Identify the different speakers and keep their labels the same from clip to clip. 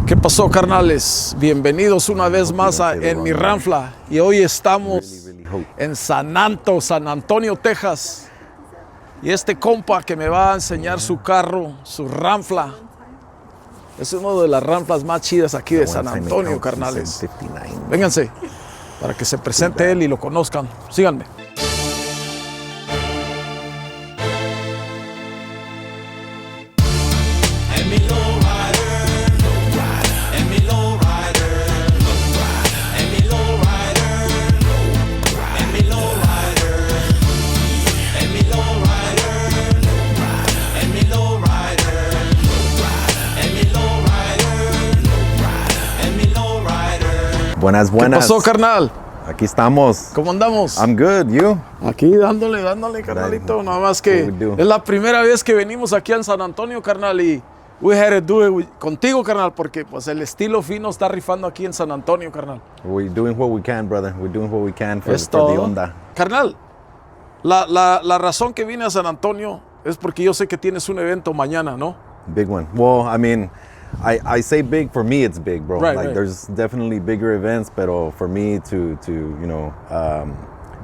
Speaker 1: ¿Qué pasó, carnales? Bienvenidos una vez más en mi Ranfla. Y hoy estamos en San Antonio, Texas. Y este compa que me va a enseñar su carro, su Ranfla, es una de las Ranflas más chidas aquí de San Antonio, carnales. Vénganse, para que se presente él y lo conozcan. Síganme.
Speaker 2: Buenas.
Speaker 1: ¿Qué pasó, carnal?
Speaker 2: Aquí estamos.
Speaker 1: ¿Cómo andamos?
Speaker 2: I'm good, you?
Speaker 1: Aquí dándole, carnalito. Nada más que es la primera vez que venimos aquí en San Antonio, carnal, y we had to do it contigo, carnal, porque pues el estilo fino está rifando aquí en San Antonio, carnal.
Speaker 2: We're doing what we can, brother. We're doing what we can for the onda.
Speaker 1: Carnal, la razón que vine a San Antonio es porque yo sé que tienes un evento mañana, ¿no?
Speaker 2: Big one. Well, I mean, I say big, for me it's big, bro.
Speaker 1: Right.
Speaker 2: There's definitely bigger events, but for me to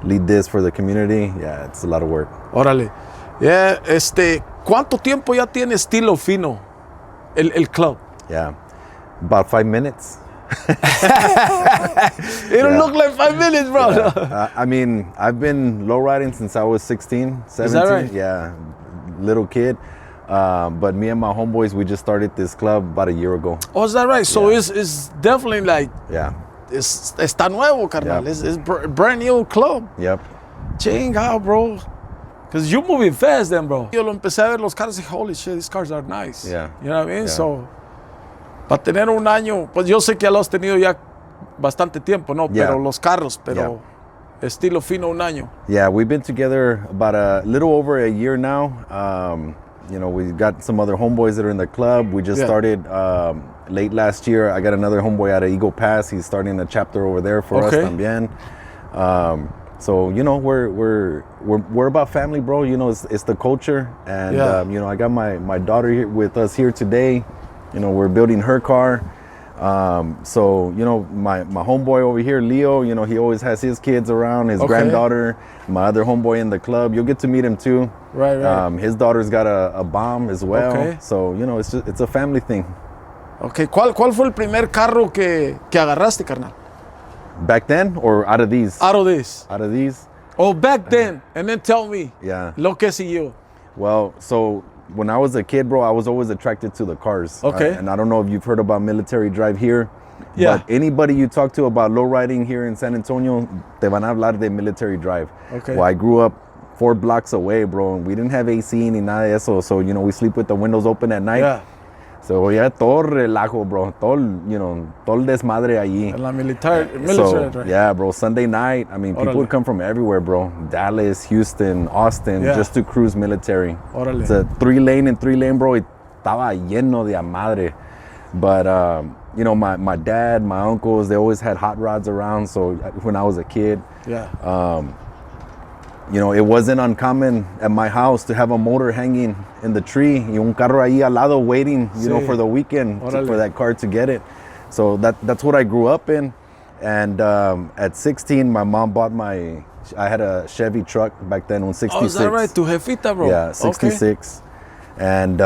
Speaker 2: lead this for the community, yeah, it's a lot of work.
Speaker 1: Órale. Yeah, ¿cuánto tiempo ya tiene Estilo Fino, el club?
Speaker 2: Yeah, about 5 minutes.
Speaker 1: It don't look like 5 minutes, bro.
Speaker 2: Yeah. I mean, I've been lowriding since I was 16, 17.
Speaker 1: Is that right?
Speaker 2: Yeah, little kid. But me and my homeboys, we just started this club about a year ago.
Speaker 1: Oh, is that right? So
Speaker 2: Yeah.
Speaker 1: it's definitely like,
Speaker 2: Yeah.
Speaker 1: está nuevo, carnal.
Speaker 2: Yeah.
Speaker 1: It's brand new club.
Speaker 2: Yep.
Speaker 1: Chingao, bro. Because you're moving fast then, bro. Yo lo empecé a ver los carros y dije, holy shit, these cars are nice.
Speaker 2: Yeah.
Speaker 1: You know what I mean?
Speaker 2: Yeah.
Speaker 1: So, para tener un año, pues yo sé que ya lo has tenido ya bastante tiempo, ¿no?
Speaker 2: Yeah.
Speaker 1: Pero los carros, Estilo Fino un año.
Speaker 2: Yeah, we've been together about a little over a year now. We got some other homeboys that are in the club. We just started late last year. I got another homeboy out of Eagle Pass. He's starting a chapter over there for us también. So we're about family, bro. You know, it's the culture, and I got my daughter here with us here today. You know, we're building her car. So my homeboy over here, Leo, you know, he always has his kids around, his granddaughter, my other homeboy in the club. You'll get to meet him too.
Speaker 1: Right.
Speaker 2: His daughter's got a bomb as well.
Speaker 1: Okay.
Speaker 2: So, it's a family thing.
Speaker 1: Okay, ¿cuál fue el primer carro que agarraste, carnal?
Speaker 2: Back then or out of these?
Speaker 1: Out of this.
Speaker 2: Out of these?
Speaker 1: Oh, back then. And then tell me.
Speaker 2: Yeah.
Speaker 1: Lo que siguió.
Speaker 2: Well, so when I was a kid, bro, I was always attracted to the cars.
Speaker 1: Okay.
Speaker 2: And I don't know if you've heard about military drive here.
Speaker 1: Yeah.
Speaker 2: But anybody you talk to about lowriding here in San Antonio, te van a hablar de military drive.
Speaker 1: Okay.
Speaker 2: Well, I grew up 4 blocks away, bro, and we didn't have AC ni nada de eso. So, we sleep with the windows open at night.
Speaker 1: Yeah.
Speaker 2: So, yeah, todo relajo, bro. Todo el desmadre allí.
Speaker 1: En la military
Speaker 2: So,
Speaker 1: drive.
Speaker 2: yeah, bro, Sunday night, I mean, people would come from everywhere, bro. Dallas, Houston, Austin, just to cruise military.
Speaker 1: Órale.
Speaker 2: It's a 3-lane and 3-lane, bro. Estaba lleno de a madre. But, my dad, my uncles, they always had hot rods around. So when I was a kid, it wasn't uncommon at my house to have a motor hanging in the tree y un carro ahí al lado waiting, for the weekend for that car to get it. So that's what I grew up in. And at 16, my mom bought I had a Chevy truck back then, un 66.
Speaker 1: Oh, is that right? Tu jefita, bro?
Speaker 2: Yeah, 66. Okay. And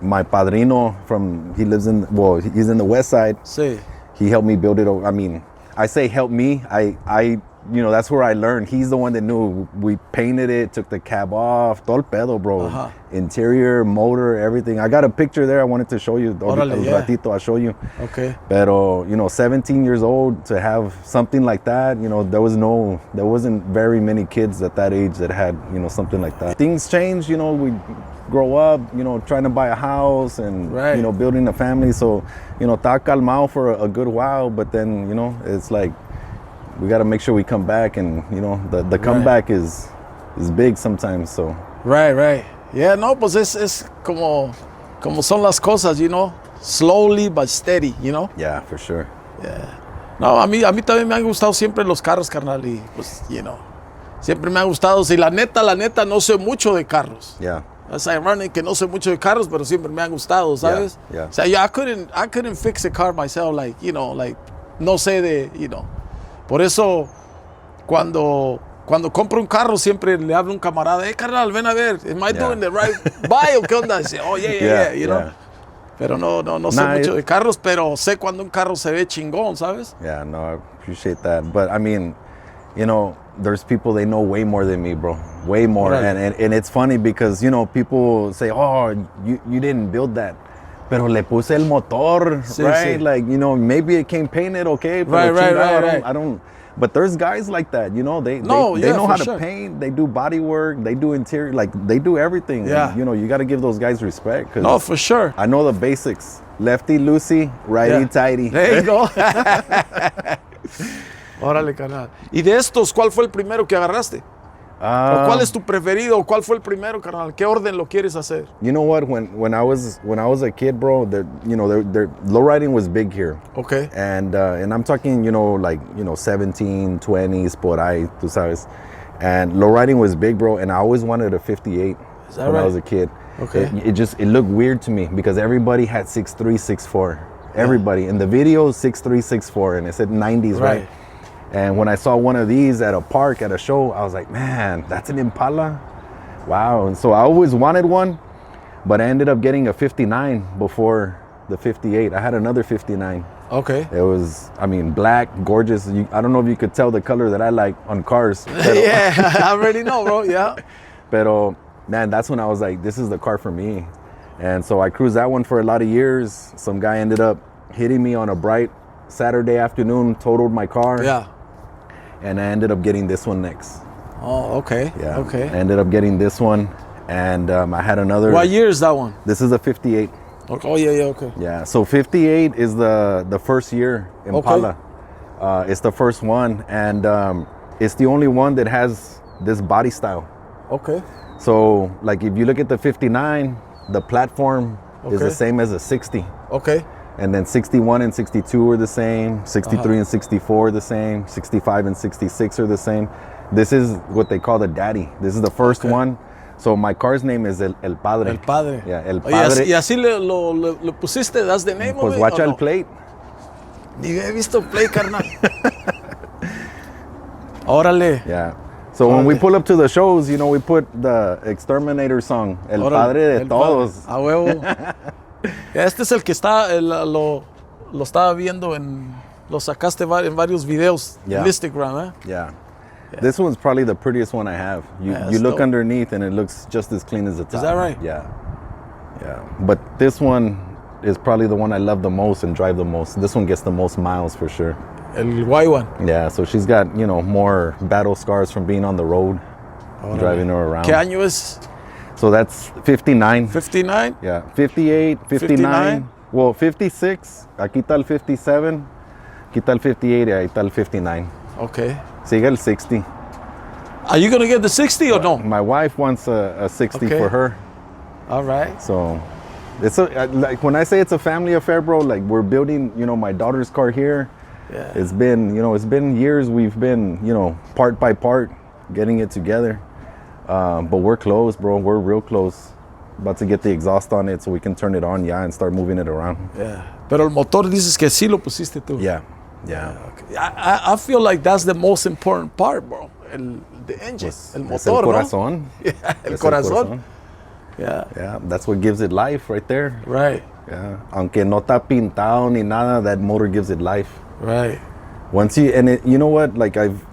Speaker 2: my padrino he's in the west side.
Speaker 1: Sí.
Speaker 2: He helped me build it. I mean, I say help me. I that's where I learned. He's the one that knew. We painted it, took the cab off, todo el pedo, bro.
Speaker 1: Uh-huh.
Speaker 2: Interior, motor, everything. I got a picture there I wanted to show you.
Speaker 1: Órale,
Speaker 2: ratito, I'll show you.
Speaker 1: Okay.
Speaker 2: Pero, 17 years old to have something like that, there wasn't very many kids at that age that had, something like that. Things change, we grow up, trying to buy a house and, building a family. So, está calmado for a good while, but then, it's like, we got to make sure we come back, and the comeback is big sometimes. So
Speaker 1: right. Yeah, no, pues es como son las cosas, slowly but steady,
Speaker 2: Yeah, for sure.
Speaker 1: Yeah. No, a mí también me han gustado siempre los carros, carnal, y pues, siempre me han gustado. Si la neta no sé mucho de carros.
Speaker 2: Yeah.
Speaker 1: It's ironic que no sé mucho de carros, pero siempre me han gustado, ¿sabes?
Speaker 2: Yeah.
Speaker 1: O sea, yo I couldn't fix a car myself, like, you know, like, no sé de, you know. Por eso, cuando compro un carro, siempre le hablo a un camarada, carnal, ven a ver, am I doing the right buy o qué onda? Dice, oh, yeah, you know. Pero no sé mucho de carros, pero sé cuando un carro se ve chingón, ¿sabes?
Speaker 2: Yeah, no, I appreciate that. But I mean, you know, there's people they know way more than me, bro. Way more.
Speaker 1: Right.
Speaker 2: And it's funny because, you know, people say, oh, you didn't build that. Pero le puse el motor,
Speaker 1: Sí,
Speaker 2: right?
Speaker 1: sí.
Speaker 2: Like, you know, maybe it came painted, okay?
Speaker 1: Right.
Speaker 2: I don't. But there's guys like that, you know, they know how to paint, they do body work, they do interior, like they do everything.
Speaker 1: Yeah.
Speaker 2: And, you know, you got to give those guys respect. 'Cause
Speaker 1: No, for sure.
Speaker 2: I know the basics. Lefty loosey, righty tighty.
Speaker 1: There you go. Órale, carnal. ¿Y de estos, cuál fue el primero que agarraste? ¿O cuál es tu preferido? ¿Cuál fue el primero, carnal? ¿Qué orden lo quieres hacer?
Speaker 2: You know what? When I was a kid, bro, lowriding was big here.
Speaker 1: Okay.
Speaker 2: And I'm talking, you know, like, you know, 17, 20s por ahí, tú sabes. And lowriding was big, bro. And I always wanted a 58 when
Speaker 1: right?
Speaker 2: I was a kid.
Speaker 1: Okay.
Speaker 2: It looked weird to me because everybody had 6'3", 6'4". Everybody in the videos 6'3", 6'4", and it said 90s, right? And when I saw one of these at a park, at a show, I was like, man, that's an Impala? Wow. And so I always wanted one, but I ended up getting a 59 before the 58. I had another 59.
Speaker 1: Okay.
Speaker 2: It was, I mean, black, gorgeous. I don't know if you could tell the color that I like on cars.
Speaker 1: Yeah, I already know, bro. Yeah.
Speaker 2: Pero, man, that's when I was like, this is the car for me. And so I cruised that one for a lot of years. Some guy ended up hitting me on a bright Saturday afternoon, totaled my car.
Speaker 1: Yeah.
Speaker 2: And I ended up getting this one next.
Speaker 1: Oh, okay.
Speaker 2: Yeah.
Speaker 1: Okay.
Speaker 2: I ended up getting this one, and I had another.
Speaker 1: What year is that one?
Speaker 2: This is a 58.
Speaker 1: Oh, yeah, okay.
Speaker 2: Yeah. So 58 is the first year Impala.
Speaker 1: Okay.
Speaker 2: It's the first one, and it's the only one that has this body style.
Speaker 1: Okay.
Speaker 2: So, like, if you look at the 59, the platform is the same as a 60.
Speaker 1: Okay.
Speaker 2: And then 61 and 62 are the same. 63 and 64 are the same. 65 and 66 are the same. This is what they call the daddy. This is the first one. So my car's name is El Padre.
Speaker 1: El Padre.
Speaker 2: Yeah, El Padre.
Speaker 1: ¿Y así lo pusiste? ¿Das the name
Speaker 2: Pues
Speaker 1: of it?
Speaker 2: watch el plate.
Speaker 1: Ni he visto plate, carnal. Órale.
Speaker 2: Yeah. So when we pull up to the shows, you know, we put the Exterminator song, El Padre de Todos.
Speaker 1: A huevo. Este es el que está, lo estaba viendo lo sacaste en varios videos en Instagram, ¿eh?
Speaker 2: Yeah. This one's probably the prettiest one I have. You look underneath and it looks just as clean as the top.
Speaker 1: Is that right?
Speaker 2: Yeah. Yeah. But this one is probably the one I love the most and drive the most. This one gets the most miles for sure.
Speaker 1: El white one.
Speaker 2: Yeah, so she's got, you know, more battle scars from being on the road, driving her around.
Speaker 1: ¿Qué año es?
Speaker 2: So that's 59.
Speaker 1: 59?
Speaker 2: Yeah, 58, 59. Well, 56. Aquí está el 57. Aquí está el 58 y ahí está el 59.
Speaker 1: Okay.
Speaker 2: Sigue el 60.
Speaker 1: Are you going to get the 60 or no?
Speaker 2: My wife wants a 60 for her.
Speaker 1: All right.
Speaker 2: So it's like when I say it's a family affair, bro, like we're building, you know, my daughter's car here.
Speaker 1: Yeah.
Speaker 2: It's been years we've been, you know, part by part getting it together. But we're close, bro. We're real close. About to get the exhaust on it so we can turn it on, and start moving it around.
Speaker 1: Yeah. Pero el motor dices que sí lo pusiste tú.
Speaker 2: Yeah. Yeah.
Speaker 1: Okay. I feel like that's the most important part, bro. The engine, el motor,
Speaker 2: el corazón.
Speaker 1: ¿no? Yeah, el
Speaker 2: corazón.
Speaker 1: Yeah.
Speaker 2: Yeah, that's what gives it life right there.
Speaker 1: Right.
Speaker 2: Yeah. Aunque no está pintado ni nada, that motor gives it life.
Speaker 1: Right.
Speaker 2: Once you know what? Like I've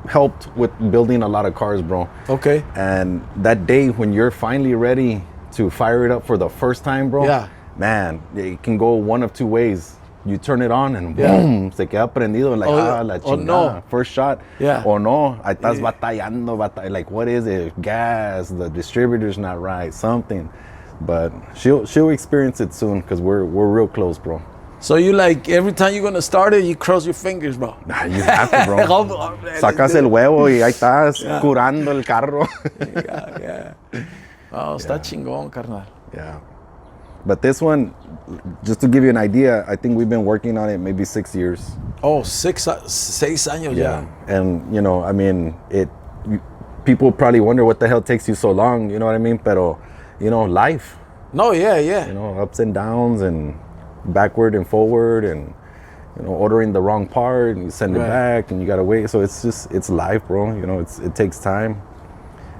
Speaker 2: helped with building a lot of cars, bro.
Speaker 1: Okay.
Speaker 2: And that day when you're finally ready to fire it up for the first time, bro.
Speaker 1: Yeah.
Speaker 2: Man, it can go one of two ways. You turn it on and boom, se queda prendido. Like, la chingada.
Speaker 1: No.
Speaker 2: First shot.
Speaker 1: Yeah.
Speaker 2: Or no, ahí estás batallando. Like, what is it? Gas, the distributor's not right, something. But she'll experience it soon because we're real close, bro.
Speaker 1: So you like, every time you're going to start it, you cross your fingers, bro.
Speaker 2: You have to, bro. Sacas el huevo y ahí estás curando el carro.
Speaker 1: Yeah. Oh, está chingón, carnal.
Speaker 2: Yeah. But this one, just to give you an idea, I think we've been working on it maybe 6 years.
Speaker 1: Oh, seis años ya.
Speaker 2: And, you know, I mean, people probably wonder what the hell takes you so long, you know what I mean? Pero, you know, life.
Speaker 1: No, yeah, yeah.
Speaker 2: You know, ups and downs and backward and forward and, you know, ordering the wrong part and you send it back and you gotta wait. So it's life, bro. You know, it takes time.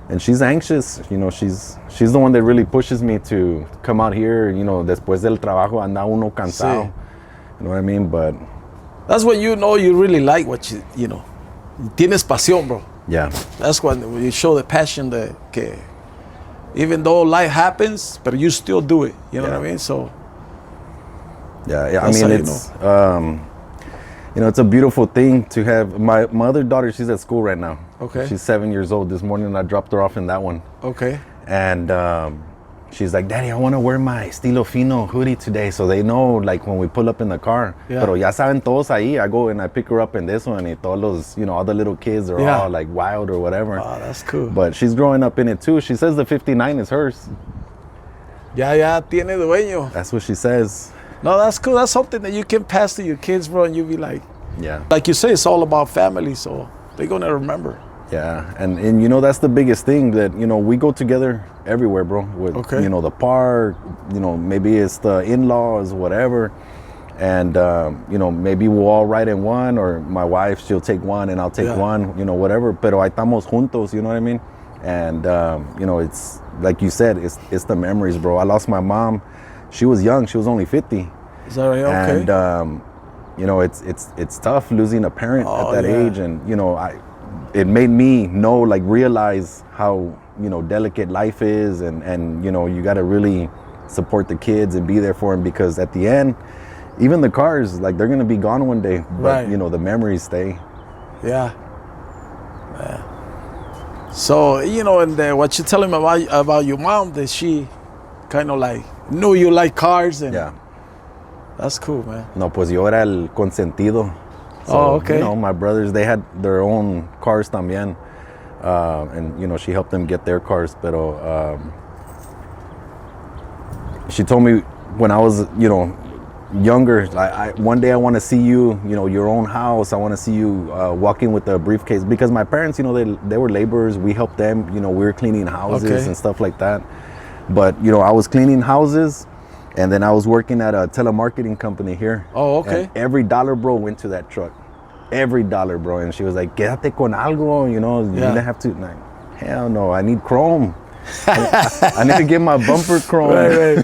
Speaker 2: And she's anxious, you know, she's the one that really pushes me to come out here, you know, después del trabajo anda uno cansado.
Speaker 1: Sí.
Speaker 2: You know what I mean? But
Speaker 1: that's when you know you really like what you know. Tienes pasión, bro.
Speaker 2: yeah.
Speaker 1: That's when you show the passion that even though life happens, but you still do it. You know what I mean? So
Speaker 2: yeah. I mean, it's you know, it's a beautiful thing to have. My other daughter, she's at school right now.
Speaker 1: Okay.
Speaker 2: She's 7 years old. This morning I dropped her off in that one.
Speaker 1: Okay.
Speaker 2: And she's like, Daddy, I want to wear my Estilo Fino hoodie today. So they know, like, when we pull up in the car.
Speaker 1: Yeah.
Speaker 2: Pero ya saben todos ahí. I go and I pick her up in this one. Y todos los, you know, all the little kids are all like wild or whatever.
Speaker 1: Oh, that's cool.
Speaker 2: But she's growing up in it too. She says the 59 is hers.
Speaker 1: Ya tiene dueño.
Speaker 2: That's what she says.
Speaker 1: No, that's cool. That's something that you can pass to your kids, bro. And you be like,
Speaker 2: yeah.
Speaker 1: Like you say, it's all about family. So they're going to remember.
Speaker 2: Yeah, and you know, that's the biggest thing that, you know, we go together everywhere, bro. With, you know, the park, you know, maybe it's the in-laws, whatever. And, you know, maybe we'll all ride in one, or my wife, she'll take one and I'll take one, you know, whatever. Pero ahí estamos juntos, you know what I mean? And, you know, it's, like you said, it's the memories, bro. I lost my mom. She was young. She was only 50.
Speaker 1: Is that right? Okay.
Speaker 2: And, you know, it's tough losing a parent at that age. And, you know, it made me realize how, you know, delicate life is, and you know, you got to really support the kids and be there for them, because at the end, even the cars, like, they're going to be gone one day, but you know, the memories stay.
Speaker 1: Yeah. So, you know, and what you tell him about your mom, that she kind of like knew you like cars, and that's cool, man.
Speaker 2: No, pues yo era el consentido. So, okay. You know, my brothers, they had their own cars también. And, you know, she helped them get their cars. Pero she told me when I was, you know, younger, one day I want to see you, you know, your own house. I want to see you walking with a briefcase. Because my parents, you know, they were laborers. We helped them. You know, we were cleaning houses and stuff like that. But, you know, I was cleaning houses. And then I was working at a telemarketing company here.
Speaker 1: Oh, okay.
Speaker 2: And every dollar, bro, went to that truck. Every dollar, bro. And she was like, quédate con algo, you know, you don't have to. Like, hell no, I need chrome. I need to get my bumper chrome.
Speaker 1: Right.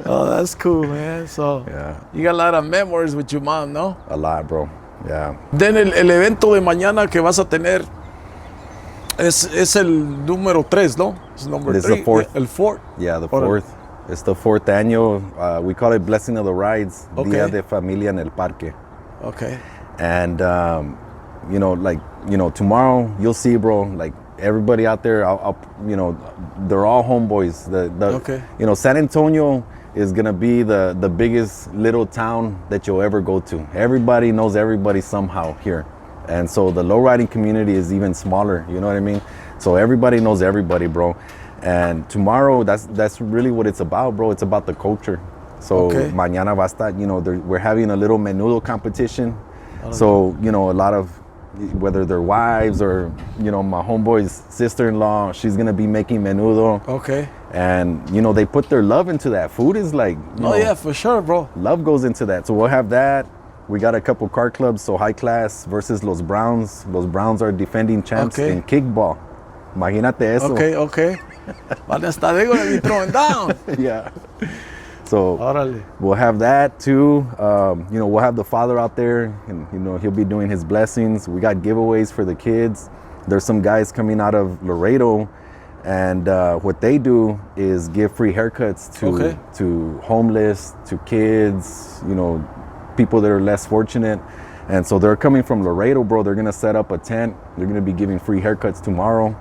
Speaker 1: Oh, that's cool, man. So you got a lot of memories with your mom, ¿no?
Speaker 2: A lot, bro. Yeah.
Speaker 1: Then el evento de mañana que vas a tener es el número 3, ¿no?
Speaker 2: It's the fourth.
Speaker 1: El fourth.
Speaker 2: Yeah, the fourth. It's the fourth annual. We call it Blessing of the Rides, Dia de Familia en el Parque.
Speaker 1: Okay.
Speaker 2: And, you know, like, you know, tomorrow you'll see, bro, like, everybody out there, you know, they're all homeboys. You know, San Antonio is going to be the biggest little town that you'll ever go to. Everybody knows everybody somehow here. And so the lowriding community is even smaller, you know what I mean? So everybody knows everybody, bro. And tomorrow, that's really what it's about, bro. It's about the culture. So mañana va a estar, you know, we're having a little menudo competition. So, you know, a lot of, whether they're wives or, you know, my homeboy's sister-in-law, she's going to be making menudo.
Speaker 1: Okay.
Speaker 2: And, you know, they put their love into that. Food is like, you know,
Speaker 1: yeah, for sure, bro.
Speaker 2: Love goes into that. So we'll have that. We got a couple car clubs. So High Class versus Los Browns. Los Browns are defending champs in kickball. Imagínate eso.
Speaker 1: Okay. But they're going to be throwing down.
Speaker 2: Yeah. So we'll have that too. You know, we'll have the father out there, and, you know, he'll be doing his blessings. We got giveaways for the kids. There's some guys coming out of Laredo, and what they do is give free haircuts to homeless, to kids, you know, people that are less fortunate. And so they're coming from Laredo, bro. They're gonna set up a tent. They're gonna be giving free haircuts tomorrow.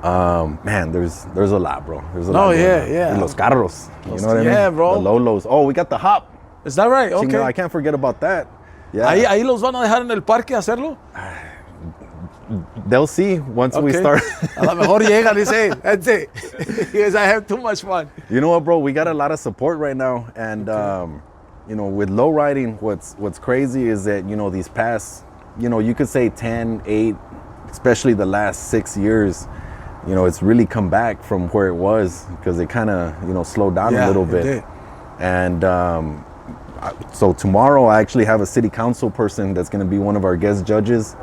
Speaker 2: Man, there's a lot, bro. There's a lot.
Speaker 1: Yeah.
Speaker 2: And los carros, you know what I mean?
Speaker 1: Yeah, bro.
Speaker 2: The Lolos. Oh, we got the hop.
Speaker 1: Is that right? Okay.
Speaker 2: I can't forget about that. Yeah.
Speaker 1: Ahí los van a dejar en el parque a hacerlo.
Speaker 2: They'll see once we start.
Speaker 1: A lo mejor llegan y say, that's it. Because I have too much fun.
Speaker 2: You know what, bro? We got a lot of support right now, and you know, with low riding, what's crazy is that, you know, these past, you know, you could say 10, 8, especially the last 6 years, you know, it's really come back from where it was because it kind of, you know, slowed down a little bit.
Speaker 1: Did.
Speaker 2: And so tomorrow I actually have a city council person that's going to be one of our guest judges.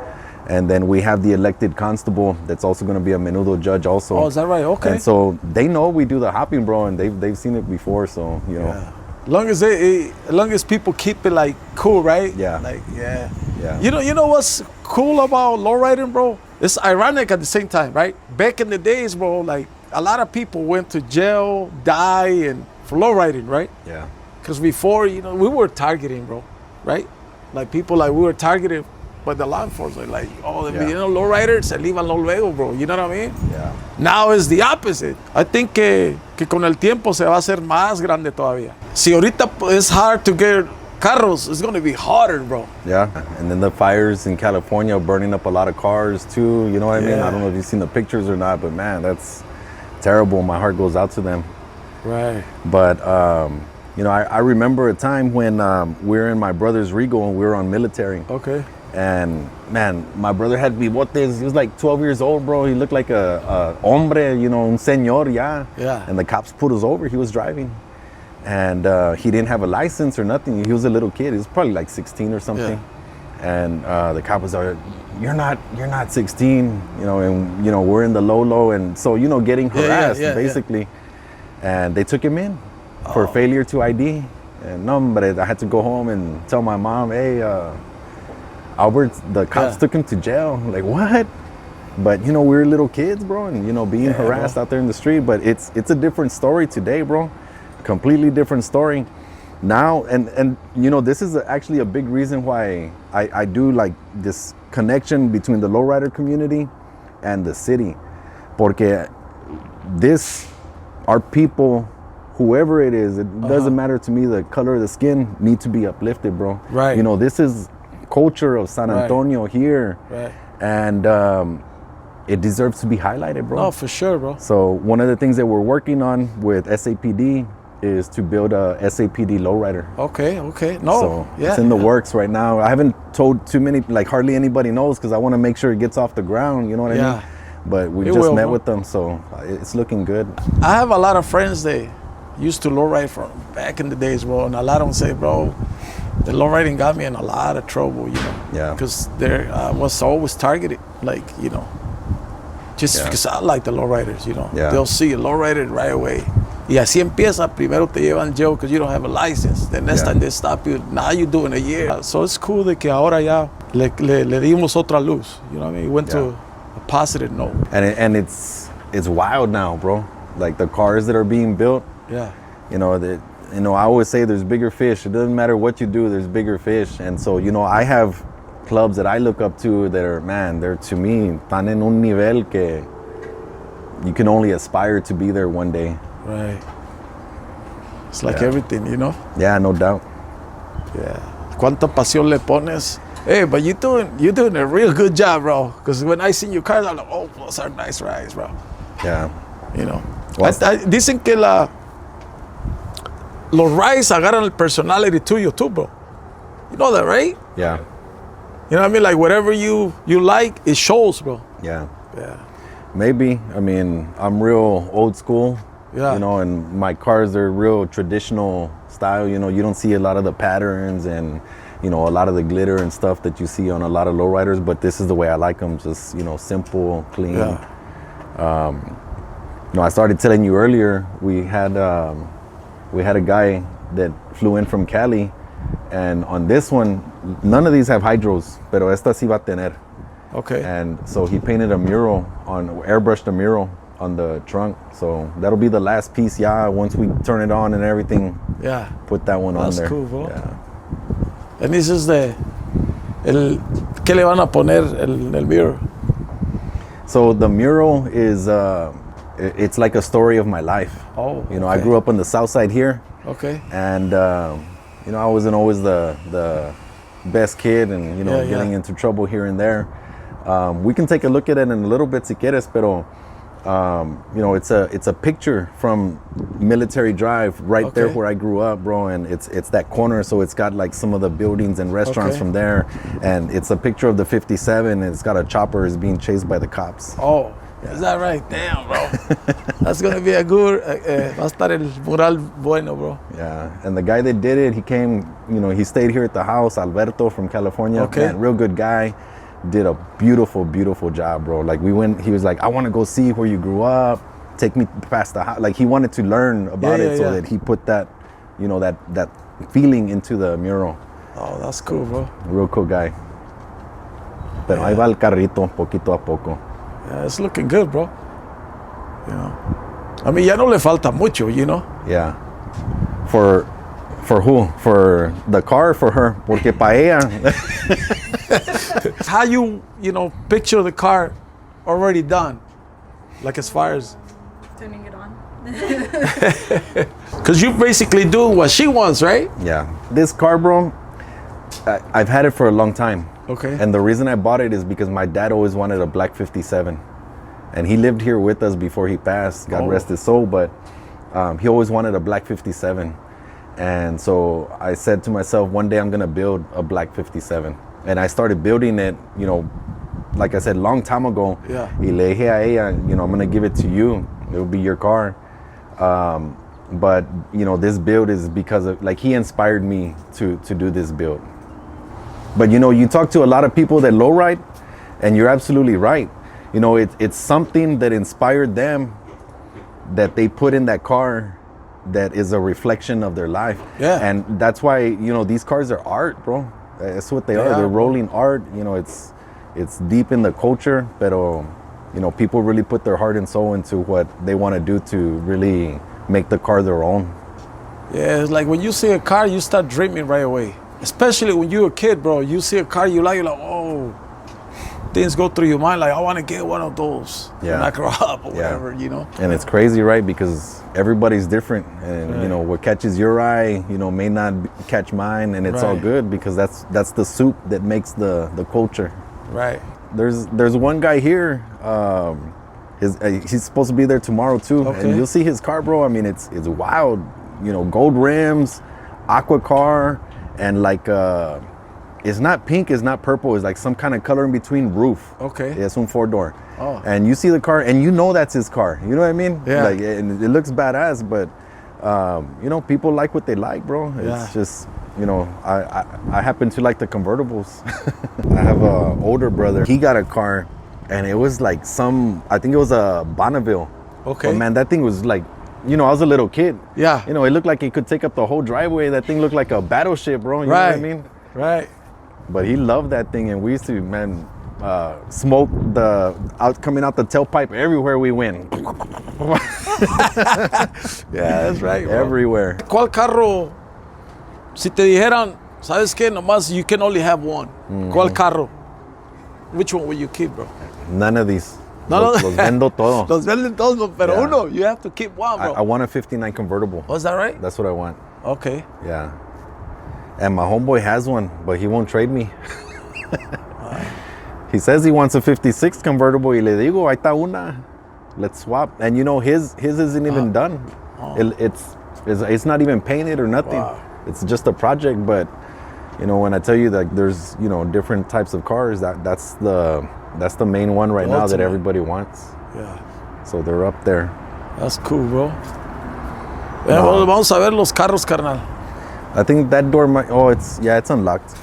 Speaker 2: And then we have the elected constable that's also going to be a menudo judge also.
Speaker 1: Oh, is that right? Okay.
Speaker 2: And so they know we do the hopping, bro, and they've seen it before, so, you know.
Speaker 1: Yeah. As long as people keep it like cool, right?
Speaker 2: Yeah.
Speaker 1: Like, yeah.
Speaker 2: Yeah.
Speaker 1: You know what's cool about lowriding, bro? It's ironic at the same time, right? Back in the days, bro, like a lot of people went to jail, die, and for lowriding, right?
Speaker 2: Yeah.
Speaker 1: Because before, you know, we were targeting, bro, right? Like people, like we were targeted by the law enforcement, like, oh, you know, lowriders se le iban luego, bro. You know what I mean?
Speaker 2: Yeah.
Speaker 1: Now it's the opposite. I think que con el tiempo se va a hacer más grande todavía. Si ahorita it's hard to get carros, it's going to be harder, bro.
Speaker 2: Yeah. And then the fires in California burning up a lot of cars too. You know what I mean? I don't know if you've seen the pictures or not, but man, that's terrible. My heart goes out to them.
Speaker 1: Right.
Speaker 2: But, you know, I remember a time when we were in my brother's Regal and we were on military.
Speaker 1: Okay.
Speaker 2: And man, my brother had bigotes. He was like 12 years old, bro. He looked like a hombre, you know, un señor, yeah.
Speaker 1: Yeah.
Speaker 2: And the cops pulled us over. He was driving. And he didn't have a license or nothing. He was a little kid. He was probably like 16 or something. Yeah. And the cop was like, you're not 16, you know, and, you know, we're in the low. And so, you know, getting harassed, basically. Yeah. And they took him in for failure to ID. And no, but I had to go home and tell my mom, hey, Albert, the cops took him to jail. Like, what? But, you know, we were little kids, bro, and, you know, being harassed out there in the street. But it's a different story today, bro. Completely different story. Now, and you know, this is actually a big reason why I do like this connection between the lowrider community and the city. Porque our people, whoever it is, it doesn't matter to me, the color of the skin, need to be uplifted, bro.
Speaker 1: Right.
Speaker 2: You know, this is culture of San Antonio here.
Speaker 1: Right.
Speaker 2: And it deserves to be highlighted, bro.
Speaker 1: Oh, for sure, bro.
Speaker 2: So one of the things that we're working on with SAPD is to build a SAPD lowrider.
Speaker 1: Okay. No.
Speaker 2: So it's in the works right now. I haven't told too many, like hardly anybody knows, because I want to make sure it gets off the ground, you know what I mean? But we just met with them, so it's looking good.
Speaker 1: I have a lot of friends that used to lowride from back in the days, bro, and a lot of them say, bro, the lowriding got me in a lot of trouble, you know. Yeah. Because there was always targeted, like, you know, just because I like the lowriders, you know. Yeah. They'll see a lowrider right away. Y así empieza. Primero te llevan jail because you don't have a license. The next time they stop you, now you're doing a year. So it's cool de que ahora ya le dimos otra luz. You know what I mean? It went to a positive note.
Speaker 2: And it's wild now, bro. Like the cars that are being built. Yeah. You know, I always say there's bigger fish. It doesn't matter what you do, there's bigger fish. And so, you know, I have clubs that I look up to that are, man, they're, to me, están en un nivel que you can only aspire to be there one day.
Speaker 1: Right. It's like everything, you know?
Speaker 2: Yeah, no doubt.
Speaker 1: Yeah. ¿Cuánta pasión le pones? Hey, but you're doing a real good job, bro. Because when I see your cars, I'm like, oh, those are nice rides, bro.
Speaker 2: Yeah.
Speaker 1: You know. Dicen que los rides agarran el personality tuyo too, bro. You know that, right?
Speaker 2: Yeah.
Speaker 1: You know what I mean? Like whatever you like, it shows, bro.
Speaker 2: Yeah.
Speaker 1: Yeah.
Speaker 2: Maybe. I mean, I'm real old school.
Speaker 1: Yeah.
Speaker 2: You know, and my cars are real traditional style. You know, you don't see a lot of the patterns and, you know, a lot of the glitter and stuff that you see on a lot of lowriders, but this is the way I like them. Just, you know, simple, clean. Yeah. You know, I started telling you earlier, we had a guy that flew in from Cali, and on this one, none of these have hydros, pero esta sí va a tener.
Speaker 1: Okay.
Speaker 2: And so he painted airbrushed a mural on the trunk. So that'll be the last piece, once we turn it on and everything. Yeah. Put that one on there.
Speaker 1: That's cool, bro. Yeah. And this is ¿qué le van a poner el mural?
Speaker 2: So the mural is, it's like a story of my life.
Speaker 1: Oh,
Speaker 2: you know, I grew up on the south side here.
Speaker 1: Okay.
Speaker 2: And, you know, I wasn't always the best kid and, you know, getting into trouble here and there. We can take a look at it in a little bit si quieres, pero You know, it's a picture from Military Drive right there where I grew up, bro. And it's that corner, so it's got like some of the buildings and restaurants from there. And it's a picture of the 57, and it's got a chopper is being chased by the cops.
Speaker 1: Oh, yeah. Is that right? Damn, bro. That's gonna be a good. Va a estar el mural bueno, bro.
Speaker 2: Yeah, and the guy that did it, he came. You know, he stayed here at the house. Alberto from California.
Speaker 1: Okay.
Speaker 2: Man, real good guy. Did a beautiful, beautiful job, bro. Like we went, he was like, I want to go see where you grew up. Take me past the house. Like he wanted to learn about it, so that he put that, you know, that feeling into the mural.
Speaker 1: Oh, that's cool, bro.
Speaker 2: Real cool guy. Pero ahí va el carrito, poquito a poco.
Speaker 1: Yeah, it's looking good, bro. You know, I mean, ya no le falta mucho, you know.
Speaker 2: Yeah. For who? For the car or for her? Porque pa ella.
Speaker 1: How you know, picture the car already done? Like as far as
Speaker 3: turning it on.
Speaker 1: Because you basically do what she wants, right?
Speaker 2: Yeah. This car, bro, I've had it for a long time.
Speaker 1: Okay.
Speaker 2: And the reason I bought it is because my dad always wanted a black 57. And he lived here with us before he passed, God rest his soul, but he always wanted a black 57. And so I said to myself, one day I'm gonna build a black 57. And I started building it, you know, like I said, long time ago.
Speaker 1: Yeah.
Speaker 2: Y le dije a ella, you know, I'm gonna give it to you. It will be your car. But, you know, this build is because of, like, he inspired me to do this build. But, you know, you talk to a lot of people that lowride, and you're absolutely right. You know, it's something that inspired them that they put in that car that is a reflection of their life.
Speaker 1: Yeah.
Speaker 2: And that's why, you know, these cars are art, bro. That's what they are. They're rolling art. You know, it's deep in the culture, pero, you know, people really put their heart and soul into what they want to do to really make the car their own.
Speaker 1: Yeah, it's like when you see a car, you start dreaming right away. Especially when you're a kid, bro. You see a car you like, you're like, oh. Things go through your mind like, I want to get one of those when I grow up or whatever, you know.
Speaker 2: And it's crazy, right? Because everybody's different, and you know what catches your eye, you know, may not catch mine, and it's all good because that's the soup that makes the culture.
Speaker 1: Right.
Speaker 2: There's one guy here. He's supposed to be there tomorrow too, and you'll see his car, bro. I mean, it's wild. You know, gold rims, aqua car, and like. It's not pink, it's not purple, it's like some kind of color in between roof.
Speaker 1: Okay.
Speaker 2: It's un 4-door.
Speaker 1: Oh.
Speaker 2: And you see the car and you know that's his car. You know what I mean?
Speaker 1: Yeah.
Speaker 2: Like, and it looks badass, but you know, people like what they like, bro. It's just, you know, I happen to like the convertibles. I have a older brother. He got a car and it was like I think it was a Bonneville.
Speaker 1: Okay.
Speaker 2: But man, that thing was like, you know, I was a little kid.
Speaker 1: Yeah.
Speaker 2: You know, it looked like it could take up the whole driveway. That thing looked like a battleship, bro. You know what I mean?
Speaker 1: Right.
Speaker 2: But he loved that thing, and we used to, man, smoke coming out the tailpipe everywhere we went.
Speaker 1: Yeah, that's right, bro.
Speaker 2: Everywhere.
Speaker 1: ¿Cuál carro? Si te dijeran, ¿sabes qué? Nomás you can only have one. ¿Cuál carro? Which one will you keep, bro?
Speaker 2: None of these.
Speaker 1: No.
Speaker 2: Los vendo todos.
Speaker 1: Los venden todos, pero uno, you have to keep one, bro.
Speaker 2: I want a 59 convertible.
Speaker 1: Oh, is that right?
Speaker 2: That's what I want.
Speaker 1: Okay.
Speaker 2: Yeah. And my homeboy has one, but he won't trade me. He says he wants a 56 convertible. Y le digo, ahí está una. Let's swap. And you know, his isn't even done. It's not even painted or nothing.
Speaker 1: Wow.
Speaker 2: It's just a project. But you know, when I tell you that there's, you know, different types of cars, that's the main one right now that everybody wants.
Speaker 1: Yeah.
Speaker 2: So they're up there.
Speaker 1: That's cool, bro. Well, vamos a ver los carros, carnal.
Speaker 2: I think that door might. Oh, it's unlocked.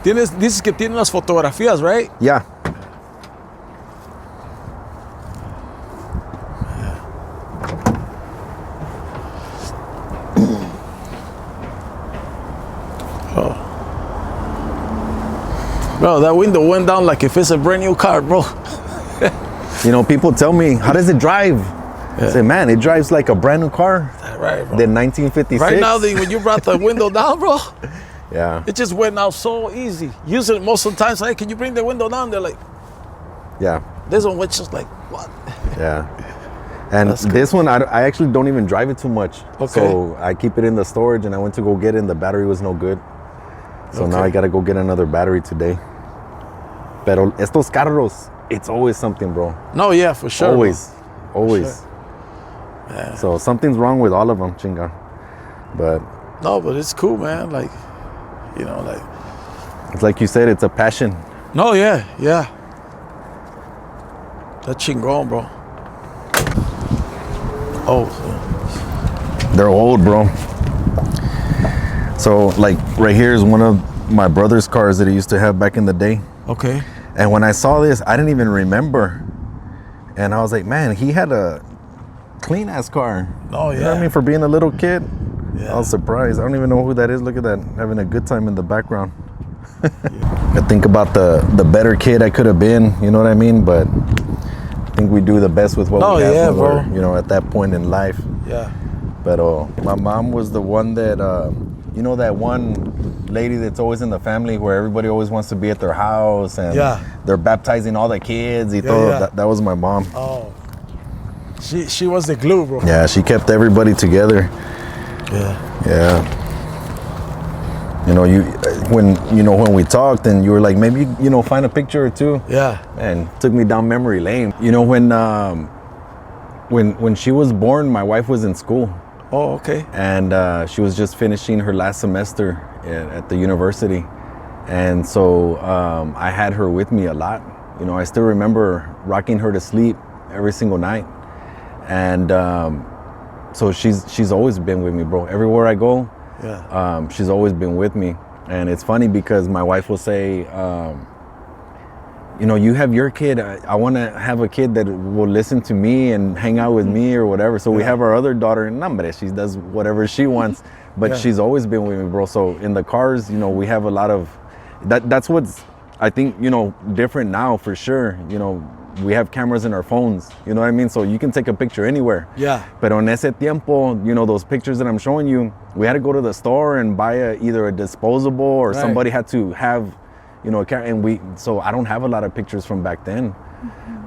Speaker 1: Dices que tiene las fotografías, right?
Speaker 2: Yeah.
Speaker 1: Bro, that window went down like if it's a brand new car, bro.
Speaker 2: You know, people tell me, how does it drive? I say, man, it drives like a brand new car.
Speaker 1: Right, bro.
Speaker 2: The 1956.
Speaker 1: Right now, when you brought the window down, bro,
Speaker 2: yeah,
Speaker 1: it just went out so easy. Usually, most of the time, hey, can you bring the window down? They're like,
Speaker 2: yeah.
Speaker 1: This one was just like, what?
Speaker 2: Yeah. And this one, I actually don't even drive it too much.
Speaker 1: Okay.
Speaker 2: So I keep it in the storage, and I went to go get it, and the battery was no good. So now I got to go get another battery today. Pero estos carros, it's always something, bro.
Speaker 1: No, yeah, for sure.
Speaker 2: Always.
Speaker 1: Sure.
Speaker 2: Yeah. So something's wrong with all of them, chinga. But
Speaker 1: no, but it's cool, man. Like, you know, like
Speaker 2: it's like you said, it's a passion.
Speaker 1: No, yeah. That's chingón, bro. Oh,
Speaker 2: they're old, bro. So like right here is one of my brother's cars that he used to have back in the day.
Speaker 1: Okay.
Speaker 2: And when I saw this, I didn't even remember. And I was like, man, he had a clean ass car.
Speaker 1: Oh, yeah.
Speaker 2: You know what I mean? For being a little kid.
Speaker 1: Yeah.
Speaker 2: I was surprised. I don't even know who that is. Look at that, having a good time in the background. I think about the better kid I could have been, you know what I mean? But I think we do the best with what we have when we're, you know, at that point in life.
Speaker 1: Yeah.
Speaker 2: But my mom was the one that, you know, that one lady that's always in the family where everybody always wants to be at their house and they're baptizing all the kids. That was my mom.
Speaker 1: Oh. She was the glue, bro.
Speaker 2: Yeah, she kept everybody together. Yeah. You know, when we talked and you were like, maybe, you know, find a picture or two.
Speaker 1: Yeah.
Speaker 2: And took me down memory lane. You know, when she was born, my wife was in school.
Speaker 1: Oh, okay.
Speaker 2: And she was just finishing her last semester at the university. And so I had her with me a lot. You know, I still remember rocking her to sleep every single night. And so she's always been with me, bro. Everywhere I go, she's always been with me. And it's funny because my wife will say, you know, you have your kid. I want to have a kid that will listen to me and hang out with me or whatever. So we have our other daughter, and she does whatever she wants, but she's always been with me, bro. So in the cars, you know, we have a lot of that's what's, I think, you know, different now for sure. You know, we have cameras in our phones, you know what I mean? So you can take a picture anywhere.
Speaker 1: Yeah.
Speaker 2: Pero en ese tiempo, you know, those pictures that I'm showing you, we had to go to the store and buy either a disposable or somebody had to have, you know, so I don't have a lot of pictures from back then.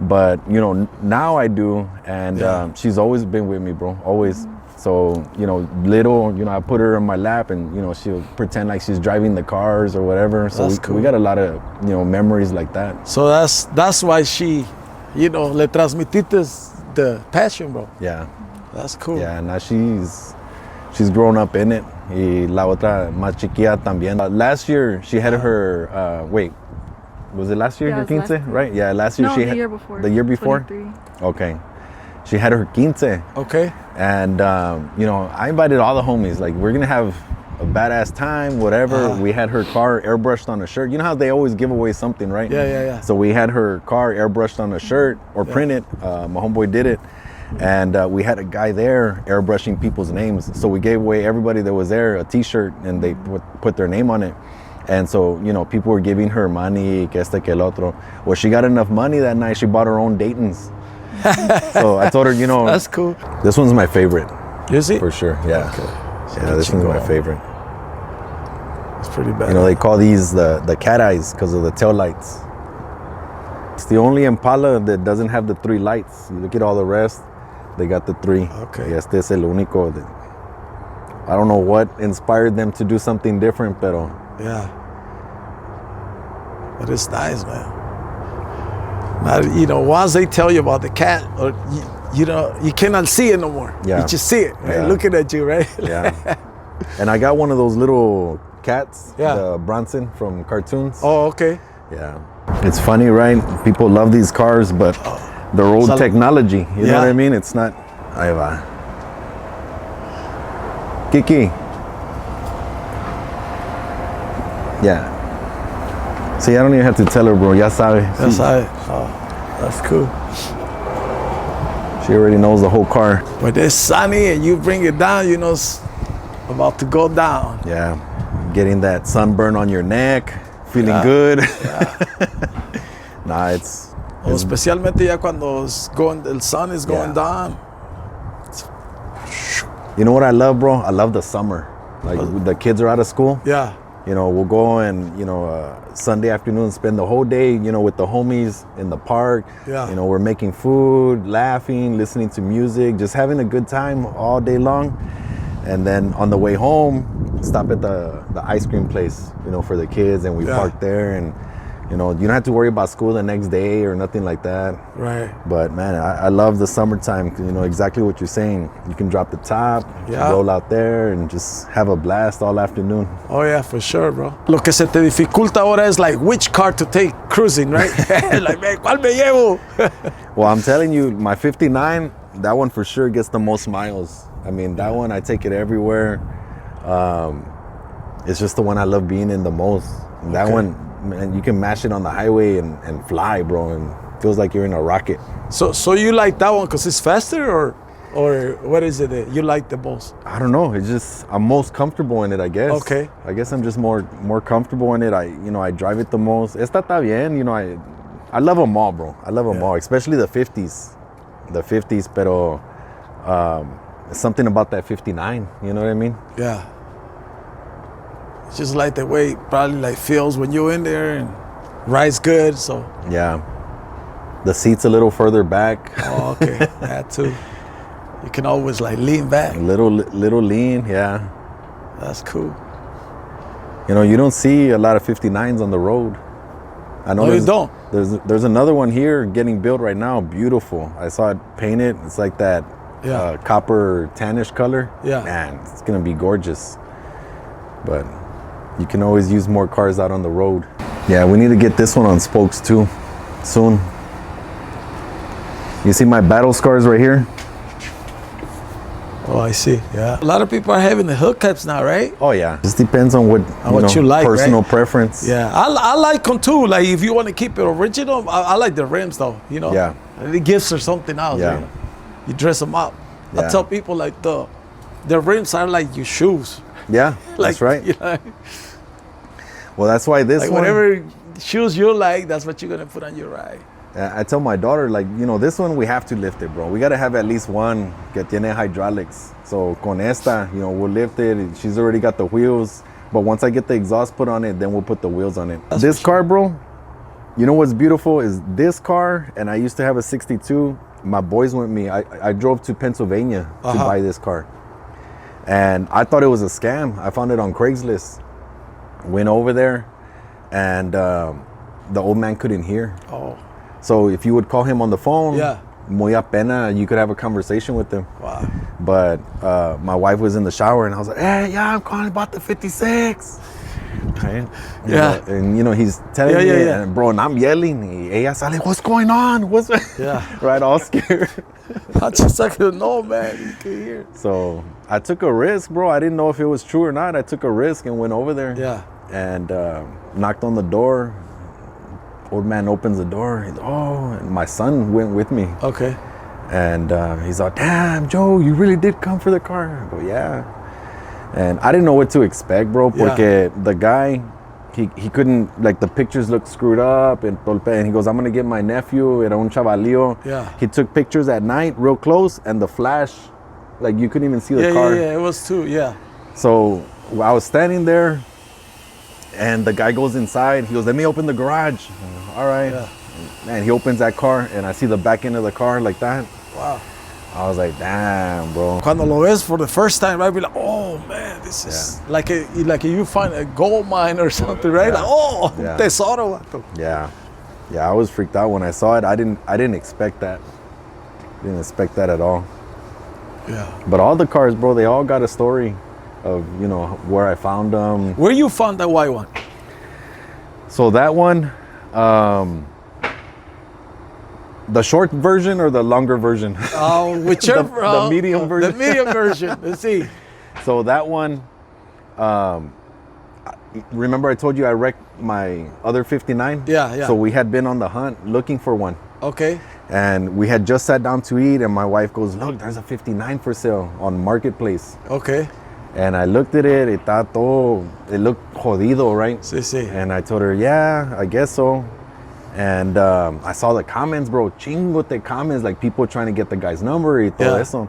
Speaker 2: But, you know, now I do. And she's always been with me, bro, always. So, you know, little, you know, I put her in my lap and, you know, she'll pretend like she's driving the cars or whatever. So we got a lot of, you know, memories like that.
Speaker 1: So that's why she, you know, le transmitiste the passion, bro.
Speaker 2: Yeah.
Speaker 1: That's cool.
Speaker 2: Yeah, now she's grown up in it. Y la otra más chiquilla también. Last year she had her, wait, was it last year, her quince? Right? Yeah, last year
Speaker 3: she had. No, the year before.
Speaker 2: The year before?
Speaker 3: 23.
Speaker 2: Okay. She had her quince.
Speaker 1: Okay.
Speaker 2: And, you know, I invited all the homies. Like, we're going to have a badass time, whatever. We had her car airbrushed on a shirt. You know how they always give away something, right?
Speaker 1: Yeah.
Speaker 2: So we had her car airbrushed on a shirt or printed. My homeboy did it. And we had a guy there airbrushing people's names. So we gave away everybody that was there a t-shirt and they put their name on it. And so, you know, people were giving her money, que este, que el otro. Well, she got enough money that night, she bought her own Dayton's. So I told her, you know,
Speaker 1: that's cool.
Speaker 2: This one's my favorite.
Speaker 1: Is it?
Speaker 2: For sure, yeah.
Speaker 1: Okay. So
Speaker 2: yeah, this one's my favorite.
Speaker 1: It's pretty bad.
Speaker 2: You know, they call these the cat eyes because of the tail lights. It's the only Impala that doesn't have the 3 lights. You look at all the rest, they got the 3.
Speaker 1: Okay.
Speaker 2: Y este es el único. I don't know what inspired them to do something different, pero.
Speaker 1: Yeah. But it's nice, man. Now, you know, once they tell you about the cat, or you know, you cannot see it no more.
Speaker 2: Yeah.
Speaker 1: You just see it, right? Looking at you, right?
Speaker 2: Yeah. And I got one of those little cats, the Bronson from cartoons.
Speaker 1: Oh, okay.
Speaker 2: Yeah. It's funny, right? People love these cars, but they're old technology. You know what I mean? It's not. Ahí va. Kiki. Yeah. See, I don't even have to tell her, bro. Ya sabe.
Speaker 1: Ya sabe. Oh, that's cool.
Speaker 2: She already knows the whole car.
Speaker 1: When it's sunny and you bring it down, you know it's about to go down.
Speaker 2: Yeah. Getting that sunburn on your neck, feeling good.
Speaker 1: Yeah.
Speaker 2: Nah, it's
Speaker 1: especialmente ya cuando el sun is going down.
Speaker 2: You know what I love, bro? I love the summer. Like the kids are out of school.
Speaker 1: Yeah.
Speaker 2: You know, we'll go and, you know, Sunday afternoon, spend the whole day, you know, with the homies in the park.
Speaker 1: Yeah.
Speaker 2: You know, we're making food, laughing, listening to music, just having a good time all day long. And then on the way home, stop at the ice cream place, you know, for the kids. And we park there and You know, you don't have to worry about school the next day or nothing like that.
Speaker 1: Right.
Speaker 2: But man, I love the summertime. You know, exactly what you're saying. You can drop the top, roll out there and just have a blast all afternoon.
Speaker 1: Oh yeah, for sure, bro. Lo que se te dificulta ahora is like which car to take cruising, right? Like, man, ¿cuál me llevo?
Speaker 2: Well, I'm telling you, my 59, that one for sure gets the most miles. I mean, that one, I take it everywhere. It's just the one I love being in the most. That one, man, you can mash it on the highway and fly, bro, and feels like you're in a rocket.
Speaker 1: So you like that one because it's faster, or what is it that you like the most?
Speaker 2: I don't know. It's just I'm most comfortable in it, I guess.
Speaker 1: Okay.
Speaker 2: I guess I'm just more comfortable in it. I drive it the most. Esta está bien. You know, I love them all, bro. I love them all, especially the 50s. The 50s, pero something about that 59. You know what I mean?
Speaker 1: Yeah. It's just like the way it probably like feels when you're in there and rides good. So
Speaker 2: yeah, the seat's a little further back.
Speaker 1: Oh, okay. That too. You can always like lean back.
Speaker 2: Little lean, yeah.
Speaker 1: That's cool.
Speaker 2: You know, you don't see a lot of 59s on the road. I know
Speaker 1: you don't.
Speaker 2: There's another one here getting built right now. Beautiful. I saw it painted. It's like that copper tannish color.
Speaker 1: Yeah.
Speaker 2: Man, it's gonna be gorgeous. But you can always use more cars out on the road. Yeah, we need to get this one on spokes too, soon. You see my battle scars right here?
Speaker 1: Oh, I see. Yeah. A lot of people are having the hood caps now, right?
Speaker 2: Oh yeah. Just depends on what you like,
Speaker 1: personal
Speaker 2: preference.
Speaker 1: Yeah, I like them too. Like if you want to keep it original, I like the rims though. You know.
Speaker 2: Yeah.
Speaker 1: The gifts or something else.
Speaker 2: Yeah.
Speaker 1: You know? You dress them up.
Speaker 2: Yeah.
Speaker 1: I tell people like the rims are like your shoes.
Speaker 2: Yeah,
Speaker 1: Like,
Speaker 2: that's right.
Speaker 1: You know,
Speaker 2: well, that's why this
Speaker 1: like
Speaker 2: one.
Speaker 1: whatever shoes you like, that's what you're gonna put on your ride.
Speaker 2: I tell my daughter, like, you know, this one we have to lift it, bro. We gotta have at least one que tiene hydraulics. So con esta, you know, we'll lift it. She's already got the wheels, but once I get the exhaust put on it, then we'll put the wheels on it.
Speaker 1: That's
Speaker 2: this car, bro, you know what's beautiful is this car, and I used to have a 62. My boys went with me. I drove to Pennsylvania to buy this car. And I thought it was a scam. I found it on Craigslist. Went over there, and the old man couldn't hear.
Speaker 1: Oh.
Speaker 2: So if you would call him on the phone, muy apena, you could have a conversation with him.
Speaker 1: Wow.
Speaker 2: But my wife was in the shower, and I was like, hey, yeah, I'm calling about the 56. Okay.
Speaker 1: Yeah.
Speaker 2: And you know, he's telling me, and bro, and I'm yelling. Y ella sale, what's going on? What's right, all scared.
Speaker 1: I just like to know, man. You can hear.
Speaker 2: So I took a risk, bro. I didn't know if it was true or not. I took a risk and went over there.
Speaker 1: Yeah.
Speaker 2: And knocked on the door. Old man opens the door. He's, and my son went with me.
Speaker 1: Okay.
Speaker 2: And he's like, damn, Joe, you really did come for the car. I go, yeah. And I didn't know what to expect, bro, porque the guy, he couldn't, like, the pictures looked screwed up, and he goes, I'm going to get my nephew, era un chavalillo.
Speaker 1: Yeah.
Speaker 2: He took pictures at night, real close, and the flash, like, you couldn't even see the car.
Speaker 1: Yeah, it was too,
Speaker 2: So I was standing there, and the guy goes inside. He goes, let me open the garage. All right.
Speaker 1: Yeah.
Speaker 2: Man, he opens that car, and I see the back end of the car like that.
Speaker 1: Wow.
Speaker 2: I was like, damn, bro.
Speaker 1: Cuando lo ves for the first time, I'd be like, oh man, this is like you find a gold mine or something, right? Like, un tesoro.
Speaker 2: Yeah. Yeah, I was freaked out when I saw it. I didn't expect that. Didn't expect that at all.
Speaker 1: Yeah.
Speaker 2: But all the cars, bro, they all got a story of, you know, where I found them.
Speaker 1: Where you found that white one?
Speaker 2: So that one, the short version or the longer version?
Speaker 1: Whichever.
Speaker 2: the medium version.
Speaker 1: The medium version. Let's see.
Speaker 2: So that one, remember I told you I wrecked my other 59?
Speaker 1: Yeah.
Speaker 2: So we had been on the hunt looking for one.
Speaker 1: Okay.
Speaker 2: And we had just sat down to eat, and my wife goes, look, there's a 59 for sale on Marketplace.
Speaker 1: Okay.
Speaker 2: And I looked at it, it looked jodido, right?
Speaker 1: Sí.
Speaker 2: And I told her, yeah, I guess so. And I saw the comments, bro, chingote comments, like people trying to get the guy's number y todo eso.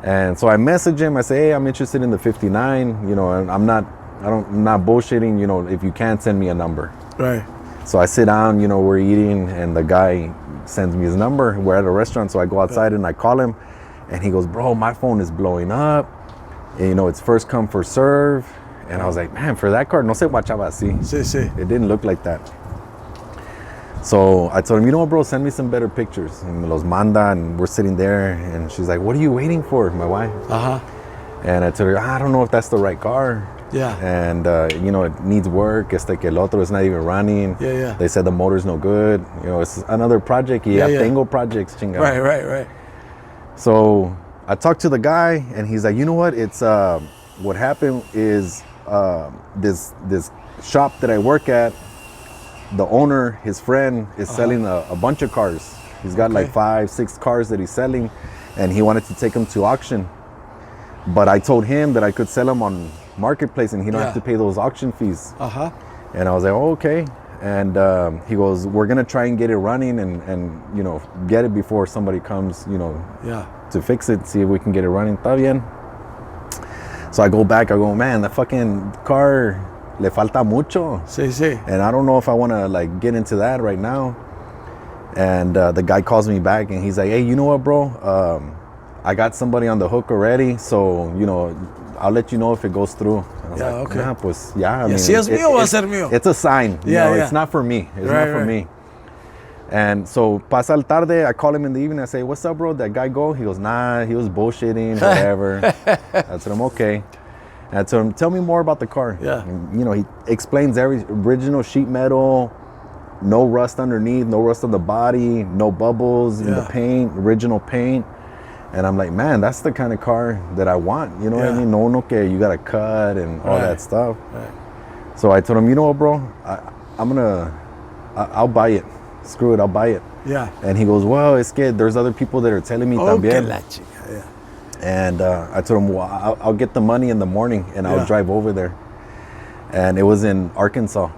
Speaker 2: And so I messaged him, I say, hey, I'm interested in the 59, you know, and I'm not bullshitting, you know, if you can't send me a number.
Speaker 1: Right.
Speaker 2: So I sit down, you know, we're eating, and the guy sends me his number. We're at a restaurant, so I go outside and I call him, and he goes, bro, my phone is blowing up. And, you know, it's first come, first serve. And I was like, man, for that car, no se guachaba así.
Speaker 1: Sí.
Speaker 2: It didn't look like that. So I told him, you know what, bro, send me some better pictures. And me los manda, and we're sitting there, and she's like, what are you waiting for, my wife? And I told her, I don't know if that's the right car.
Speaker 1: Yeah.
Speaker 2: And, you know, it needs work. Que el otro is not even running.
Speaker 1: Yeah.
Speaker 2: They said the motor's no good. You know, it's another project. Tengo projects, chingada.
Speaker 1: Right.
Speaker 2: So I talked to the guy, and he's like, you know what? It's, what happened is this shop that I work at, the owner, his friend, is selling a bunch of cars. He's got like 5-6 cars that he's selling, and he wanted to take them to auction. But I told him that I could sell them on Marketplace, and he don't have to pay those auction fees. And I was like, oh, okay. And he goes, we're gonna try and get it running, and you know, get it before somebody comes, you know, to fix it. See if we can get it running. Está bien. So I go back. I go, man, the fucking car le falta mucho.
Speaker 1: Sí.
Speaker 2: And I don't know if I want to like get into that right now. And the guy calls me back, and he's like, hey, you know what, bro? I got somebody on the hook already, so you know, I'll let you know if it goes through. And I was like,
Speaker 1: okay.
Speaker 2: Nah, pues, I mean,
Speaker 1: si es mío, va a ser mío.
Speaker 2: It's a sign. You know, it's not for me. It's not for me. And so pasa el tarde, I call him in the evening. I say, what's up, bro? That guy go? He goes, nah, he was bullshitting, whatever. I told him, okay. And I told him, tell me more about the car. And, you know, he explains every original sheet metal, no rust underneath, no rust on the body, no bubbles in the paint, original paint. And I'm like, man, that's the kind of car that I want. You know what I mean? No, que you got to cut and all that stuff. So I told him, you know what, bro? I'll buy it. Screw it, I'll buy it. And he goes, well, it's good. There's other people that are telling me también. And I told him, well, I'll get the money in the morning, and I'll drive over there. And it was in Arkansas.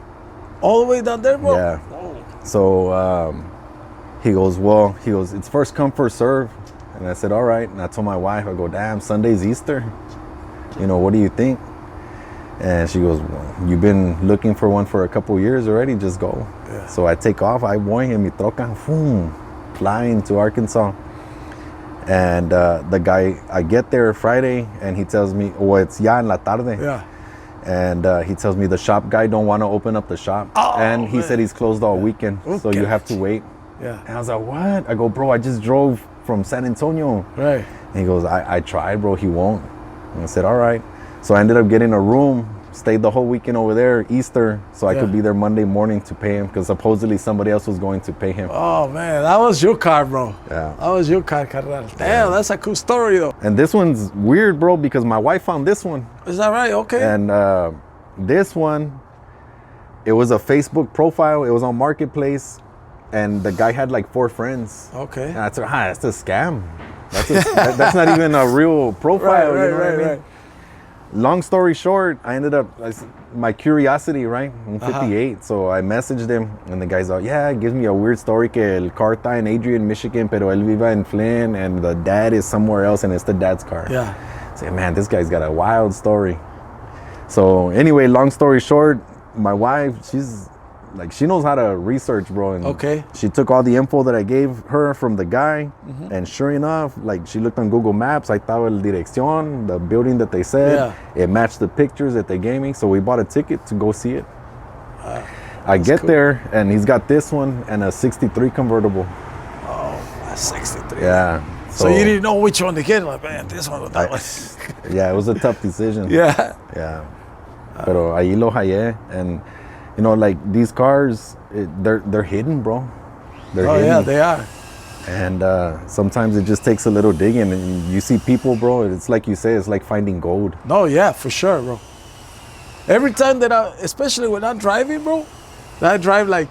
Speaker 1: All the way down there, bro?
Speaker 2: Yeah. So he goes, it's first come, first serve. And I said, all right. And I told my wife, I go, damn, Sunday's Easter. You know, what do you think? And she goes, well, you've been looking for one for a couple of years already, just go. So I take off, I voy en mi troca, boom, flying to Arkansas. And the guy, I get there Friday, and he tells me, well, it's ya en la tarde. And he tells me the shop guy don't want to open up the shop. And he said he's closed all weekend, so you have to wait. And I was like, what? I go, bro, I just drove from San Antonio. And he goes, I tried, bro, he won't. And I said, all right. So I ended up getting a room, stayed the whole weekend over there, Easter, so I could be there Monday morning to pay him, because supposedly somebody else was going to pay him.
Speaker 1: Oh, man, that was your car, bro. That was your car, carnal. Damn, that's a cool story, though.
Speaker 2: And this one's weird, bro, because my wife found this one.
Speaker 1: Is that right? Okay.
Speaker 2: And this one, it was a Facebook profile. It was on Marketplace, and the guy had like 4 friends.
Speaker 1: Okay.
Speaker 2: And I said, that's a scam. That's not even a real profile. You know what I mean? Long story short, I ended up, my curiosity, right? I'm 58, so I messaged him, and the guy's like, yeah, it gives me a weird story que el car está en Adrian, Michigan, pero él vive en Flint, and the dad is somewhere else, and it's the dad's car. I say, man, this guy's got a wild story. So anyway, long story short, my wife, she knows how to research, bro. And she took all the info that I gave her from the guy, and sure enough, like, she looked on Google Maps, I estaba el dirección, the building that they said, it matched the pictures that they gave me, so we bought a ticket to go see it. I get there, and he's got this one and a 63 convertible.
Speaker 1: Oh, a 63.
Speaker 2: Yeah.
Speaker 1: So you didn't know which one to get, like, man, this one or that one.
Speaker 2: Yeah, it was a tough decision.
Speaker 1: Yeah.
Speaker 2: Pero ahí lo hallé, and you know, like, these cars, they're hidden, bro. They're hidden.
Speaker 1: Yeah, they are.
Speaker 2: And sometimes it just takes a little digging, and you see people, bro, it's like you say, it's like finding gold.
Speaker 1: No, yeah, for sure, bro. Every time that especially when I'm driving, bro, that I drive like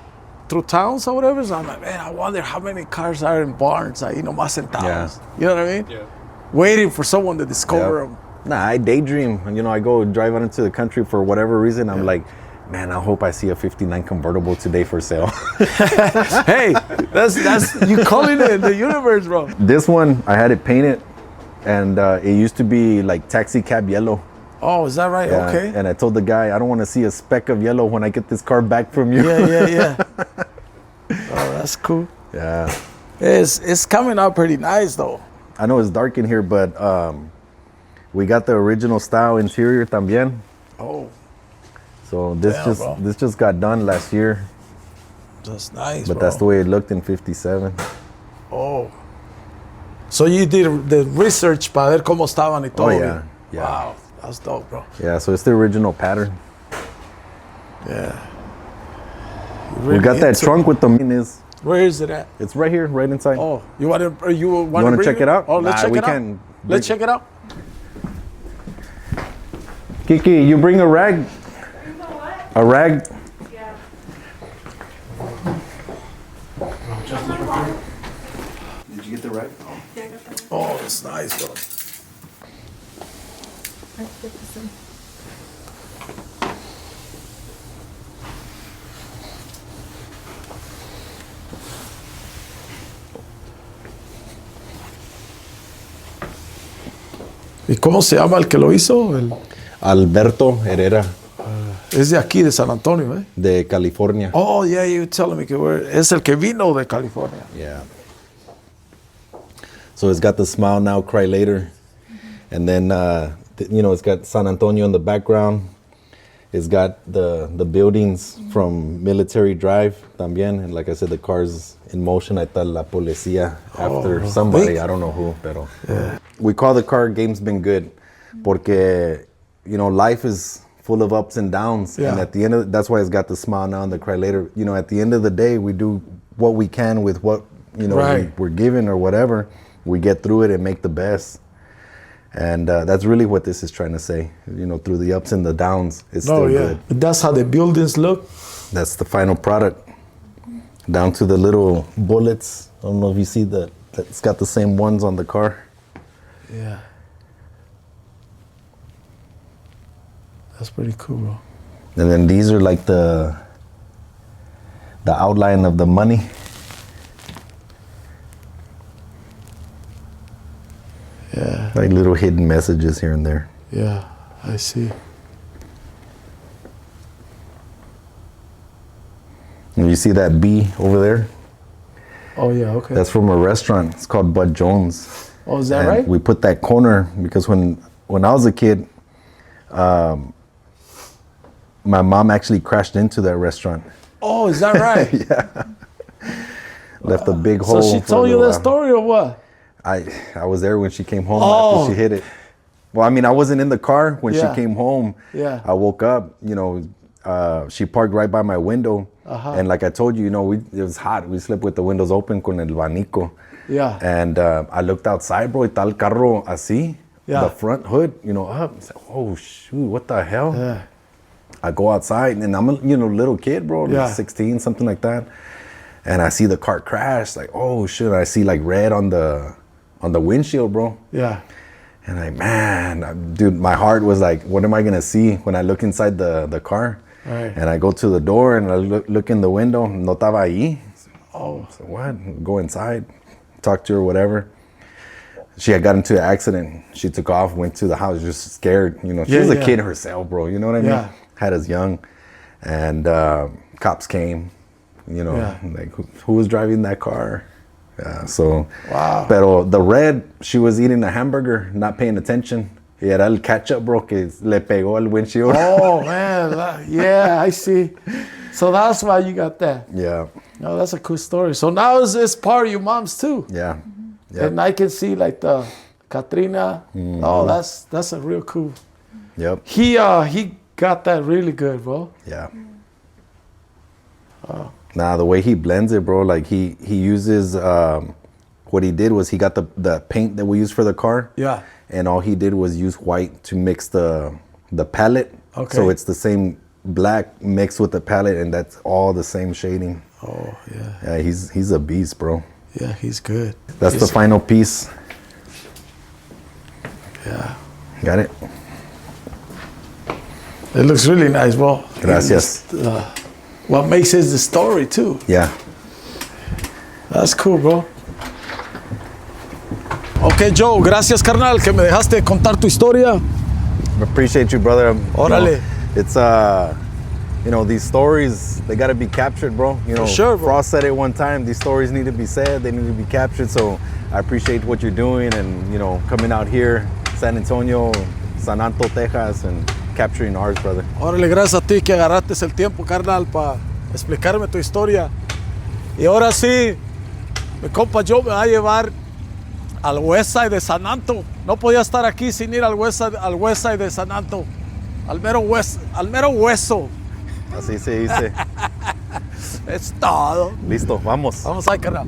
Speaker 1: through towns or whatever, so I'm like, man, I wonder how many cars are in barns, you know, más centavos. You know what I mean? Waiting for someone to discover them.
Speaker 2: Nah, I daydream. You know, I go drive out into the country for whatever reason. I'm like, man, I hope I see a 59 convertible today for sale.
Speaker 1: Hey, that's you calling it the universe, bro.
Speaker 2: This one, I had it painted, and it used to be like taxi cab yellow.
Speaker 1: Oh, is that right?
Speaker 2: Yeah.
Speaker 1: Okay.
Speaker 2: And I told the guy, I don't want to see a speck of yellow when I get this car back from you.
Speaker 1: Yeah. Oh, that's cool.
Speaker 2: Yeah.
Speaker 1: It's coming out pretty nice, though.
Speaker 2: I know it's dark in here, but we got the original style interior también.
Speaker 1: Oh.
Speaker 2: So this just got done last year.
Speaker 1: That's nice,
Speaker 2: But
Speaker 1: bro.
Speaker 2: that's the way it looked in 57.
Speaker 1: Oh. So you did the research para ver cómo estaban y todo.
Speaker 2: Oh, yeah. Yeah.
Speaker 1: Wow. That's dope, bro.
Speaker 2: Yeah, so it's the original pattern.
Speaker 1: Yeah.
Speaker 2: We got that trunk with the is.
Speaker 1: Where is it at?
Speaker 2: It's right here, right inside.
Speaker 1: Oh, you want
Speaker 2: to check it out?
Speaker 1: Oh, let's check
Speaker 2: we
Speaker 1: it out.
Speaker 2: can
Speaker 1: Let's check it out.
Speaker 2: Kiki, you bring a rag? A rag?
Speaker 3: Yeah.
Speaker 2: Did you get the rag?
Speaker 3: Yeah, I got that.
Speaker 1: Oh, it's nice, bro.
Speaker 3: I have to get this in.
Speaker 1: ¿Y cómo se llama el que lo hizo?
Speaker 2: Alberto Herrera,
Speaker 1: Es de aquí, de San Antonio, ¿eh?
Speaker 2: de California.
Speaker 1: Oh, yeah, you were telling me que es el que vino de California.
Speaker 2: Yeah. So it's got the smile now, cry later. And then, it's got San Antonio in the background. It's got the buildings from Military Drive también. And like I said, the cars in motion. Ahí está la policía after somebody.
Speaker 1: big.
Speaker 2: I don't know who, pero. Yeah. We call the car Game's Been Good porque, life is full of ups and downs.
Speaker 1: Yeah.
Speaker 2: And at the end of that's why it's got the smile now and the cry later. At the end of the day, we do what we can with what,
Speaker 1: Right.
Speaker 2: we're given or whatever. We get through it and make the best. And that's really what this is trying to say. Through the ups and the downs, it's still good.
Speaker 1: That's how the buildings look.
Speaker 2: That's the final product. Down to the little bullets. I don't know if you see that. It's got the same ones on the car.
Speaker 1: Yeah. That's pretty cool, bro.
Speaker 2: And then these are like the outline of the money.
Speaker 1: Yeah.
Speaker 2: Like little hidden messages here and there.
Speaker 1: Yeah, I see.
Speaker 2: And you see that B over there?
Speaker 1: Oh, yeah, okay.
Speaker 2: That's from a restaurant. It's called Bud Jones.
Speaker 1: Oh, is that
Speaker 2: And
Speaker 1: right?
Speaker 2: we put that corner because when I was a kid, my mom actually crashed into that restaurant.
Speaker 1: Oh, is that right?
Speaker 2: Yeah. Left a big hole.
Speaker 1: So she
Speaker 2: for a
Speaker 1: told you
Speaker 2: little
Speaker 1: that
Speaker 2: while.
Speaker 1: story or what?
Speaker 2: I was there when she came home
Speaker 1: Oh.
Speaker 2: after she hit it. Well, I mean, I wasn't in the car when
Speaker 1: Yeah.
Speaker 2: she came home.
Speaker 1: Yeah.
Speaker 2: I woke up, she parked right by my window.
Speaker 1: Uh-huh.
Speaker 2: And like I told you, it was hot. We slept with the windows open con el abanico.
Speaker 1: Yeah.
Speaker 2: And I looked outside, bro, y tal carro así.
Speaker 1: Yeah.
Speaker 2: The front hood, up. I said, oh, shoot, what the hell?
Speaker 1: Yeah.
Speaker 2: I go outside, and I'm a little kid, bro, like
Speaker 1: Yeah.
Speaker 2: 16, something like that. And I see the car crash, like, oh, shit. I see, like, red on the windshield, bro.
Speaker 1: Yeah.
Speaker 2: And man, dude, my heart was like, what am I going to see when I look inside the car?
Speaker 1: Right.
Speaker 2: And I go to the door, and I look in the window, no estaba ahí.
Speaker 1: Oh.
Speaker 2: So what? Go inside, talk to her, whatever. She had got into an accident. She took off, went to the house, just scared. She was a kid herself, bro. You know what I mean?
Speaker 1: Yeah.
Speaker 2: Had us young. And cops came,
Speaker 1: Yeah.
Speaker 2: like, who was driving that car? Yeah, so.
Speaker 1: Wow.
Speaker 2: Pero the red, she was eating a hamburger, not paying attention. Y era el ketchup, bro, que le pegó al windshield.
Speaker 1: Oh, man. Yeah, I see. So that's why you got that.
Speaker 2: Yeah.
Speaker 1: No, that's a cool story. So now it's part of your mom's too.
Speaker 2: Yeah. Yep.
Speaker 1: And I can see like the Katrina. Oh, that's a real cool.
Speaker 2: Yep.
Speaker 1: He got that really good, bro.
Speaker 2: Yeah. Nah, the way he blends it, bro, like he uses, what he did was he got the paint that we use for the car.
Speaker 1: Yeah.
Speaker 2: And all he did was use white to mix the palette.
Speaker 1: Okay.
Speaker 2: So it's the same black mixed with the palette, and that's all the same shading.
Speaker 1: Oh, yeah.
Speaker 2: Yeah, he's a beast, bro.
Speaker 1: Yeah, he's good.
Speaker 2: That's the final piece.
Speaker 1: Yeah.
Speaker 2: Got it?
Speaker 1: It looks really nice, bro.
Speaker 2: Gracias.
Speaker 1: What makes it the story too.
Speaker 2: Yeah.
Speaker 1: That's cool, bro. Ok, Joe, gracias, carnal, que me dejaste contar tu historia.
Speaker 2: Appreciate you, brother.
Speaker 1: Órale.
Speaker 2: It's these stories, they gotta be captured, bro.
Speaker 1: For sure, bro.
Speaker 2: Frost said it one time, these stories need to be said, they need to be captured. So I appreciate what you're doing and coming out here, San Antonio, San Antonio, Texas, and capturing ours, brother.
Speaker 1: Órale, gracias a ti que agarraste el tiempo, carnal, para explicarme tu historia. Y ahora sí, mi compa Joe me va a llevar al West Side de San Anto. No podía estar aquí sin ir al West Side de San Anto. Al mero hueso.
Speaker 2: Así se dice.
Speaker 1: Es todo.
Speaker 2: Listo, vamos.
Speaker 1: Vamos a cargar.